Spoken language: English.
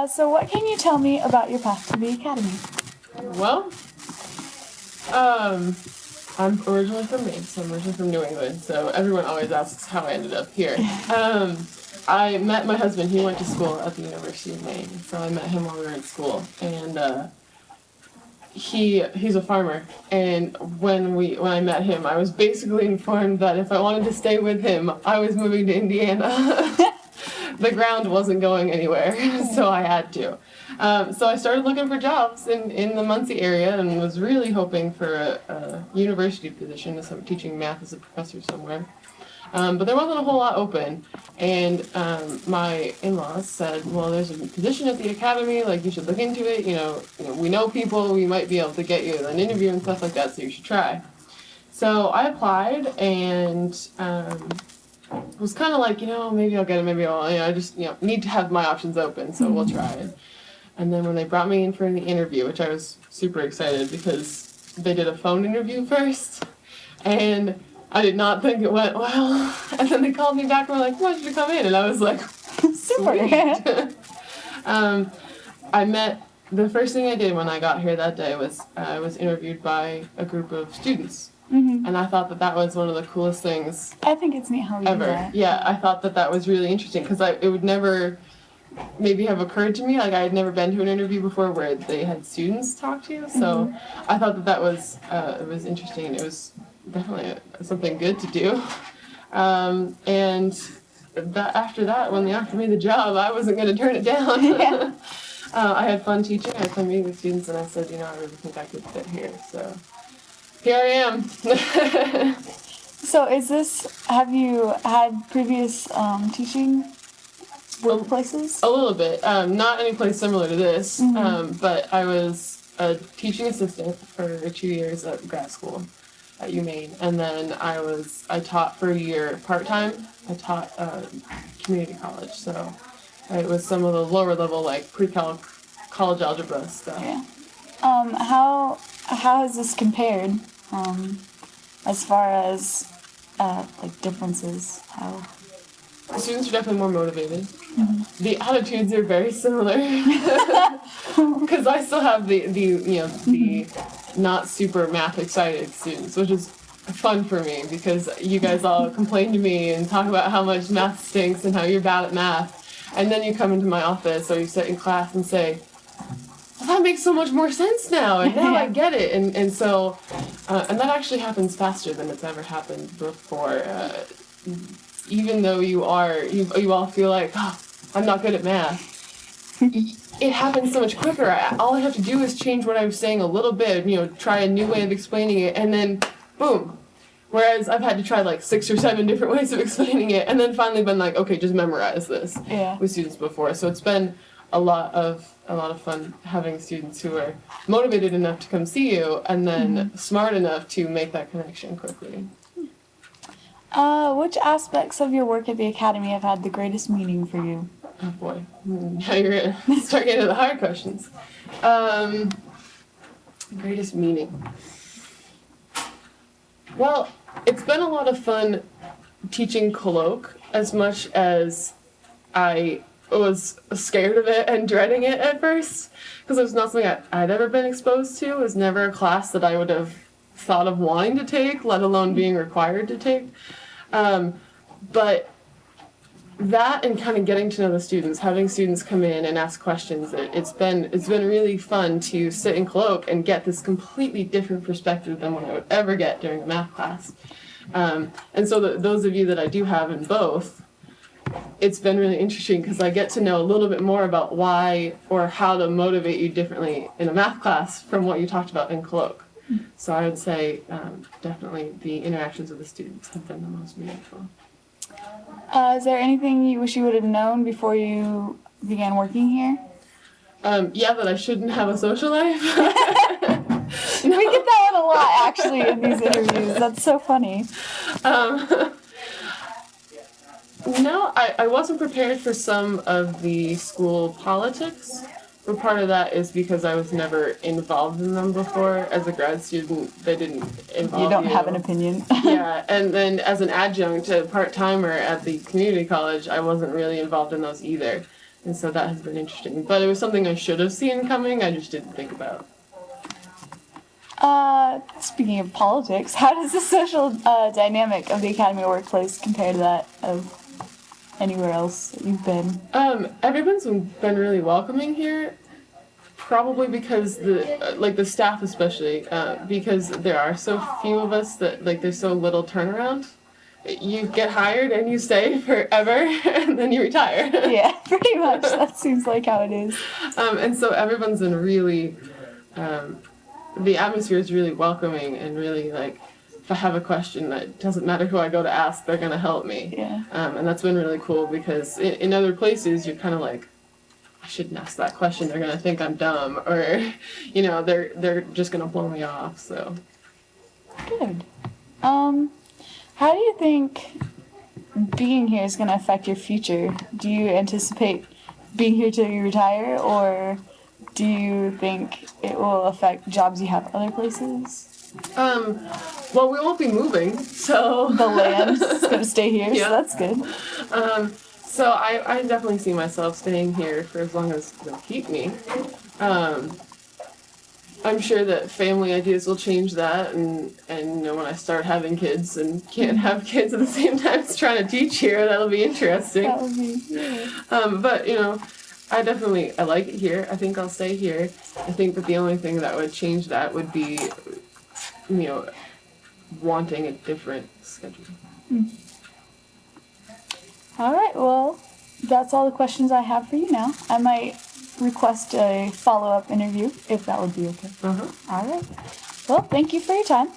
So what can you tell me about your path to the academy? Well, I'm originally from Maine, so I'm originally from New England, so everyone always asks how I ended up here. I met my husband, he went to school at the University of Maine, so I met him while we were in school, and he's a farmer, and when I met him, I was basically informed that if I wanted to stay with him, I was moving to Indiana. The ground wasn't going anywhere, so I had to. So I started looking for jobs in the Muncie area and was really hoping for a university position, teaching math as a professor somewhere. But there wasn't a whole lot open, and my in-laws said, well, there's a position at the academy, like you should look into it, we know people, we might be able to get you an interview and stuff like that, so you should try. So I applied and was kind of like, maybe I'll get it, maybe I just, need to have my options open, so we'll try it. And then when they brought me in for the interview, which I was super excited because they did a phone interview first, and I did not think it went well. And then they called me back and were like, why don't you come in? And I was like, super. The first thing I did when I got here that day was I was interviewed by a group of students. Mm-hmm. And I thought that was one of the coolest things I think it's neat how we ever. do that. Yeah, I thought that was really interesting because it would never maybe have occurred to me. Like I had never been to an interview before where they had students talk to you. So I thought that was it was interesting, and it was definitely something good to do. And after that, when they offered me the job, I wasn't going to turn it down. Yeah. I had fun teaching. I had fun meeting with students, and I said, I really think I could fit here. So here I am. So have you had previous teaching workplaces? A little bit. Not any place similar to this, but I was a teaching assistant for 2 years at grad school at UMaine, and then I taught for a year part-time. I taught community college, so it was some of the lower level, like pre-calc, college algebra stuff. Yeah. How has this compared as far as differences? How? The students are definitely more motivated. Mm-hmm. The attitudes are very similar because I still have the not super math excited students, which is fun for me because you guys all complain to me and talk about how much math stinks and how you're bad at math, and then you come into my office or you sit in class and say, well, that makes so much more sense now, and now I get it, and so and that actually happens faster than it's ever happened before. Even though you all feel like, I'm not good at math, it happens so much quicker. All I have to do is change what I was saying a little bit, try a new way of explaining it, and then boom. Whereas I've had to try like 6 or 7 different ways of explaining it, and then finally been like, okay, just memorize this with students before. So it's been a lot of fun having students who are motivated enough to come see you, and then smart enough to make that connection quickly. Which aspects of your work at the academy have had the greatest meaning for you? Oh boy, now you're gonna start getting to the hard questions. Greatest meaning. Well, it's been a lot of fun teaching colloque as much as I was scared of it and dreading it at first, because it was not something I'd ever been exposed to. It was never a class that I would have thought of wanting to take, let alone being required to take. But that and kind of getting to know the students, having students come in and ask questions, it's been really fun to sit in colloque and get this completely different perspective than what I would ever get during a math class. And so those of you that I do have in both, it's been really interesting because I get to know a little bit more about why or how to motivate you differently in a math class from what you talked about in colloque. So I would say definitely the interactions with the students have been the most meaningful. Is there anything you wish you would have known before you began working here? That I shouldn't have a social life. No. We get that one a lot, actually, in these interviews. That's so funny. No, I wasn't prepared for some of the school politics. But part of that is because I was never involved in them before. As a grad student, they didn't involve you. You don't have an opinion. Yeah, and then as an adjunct, a part-timer at the community college, I wasn't really involved in those either. And so that has been interesting. But it was something I should have seen coming, I just didn't think about. Speaking of politics, how does the social dynamic of the academy or workplace compare to that of anywhere else that you've been? Everyone's been really welcoming here. Probably because the staff especially, because there are so few of us that there's so little turnaround. You get hired and you stay forever and then you retire. Yeah, pretty much. That seems like how it is. And so everyone's been really, the atmosphere is really welcoming and really if I have a question, it doesn't matter who I go to ask, they're gonna help me. Yeah. And that's been really cool because in other places you're kind of I shouldn't ask that question. They're gonna think I'm dumb, or, they're just gonna blow me off. So. Good. How do you think being here is gonna affect your future? Do you anticipate being here till you retire, or do you think it will affect jobs you have other places? Well, we won't be moving, so. The land is gonna stay here, Yeah. so that's good. So I definitely see myself staying here for as long as they'll keep me. I'm sure that family ideas will change that, and when I start having kids and can't have kids at the same time as trying to teach here, that'll be interesting. That would be, yeah. But I like it here. I think I'll stay here. I think that the only thing that would change that would be, wanting a different schedule. All right, well, that's all the questions I have for you now. I might request a follow-up interview if that would be okay. Uh-huh. All right. Well, thank you for your time.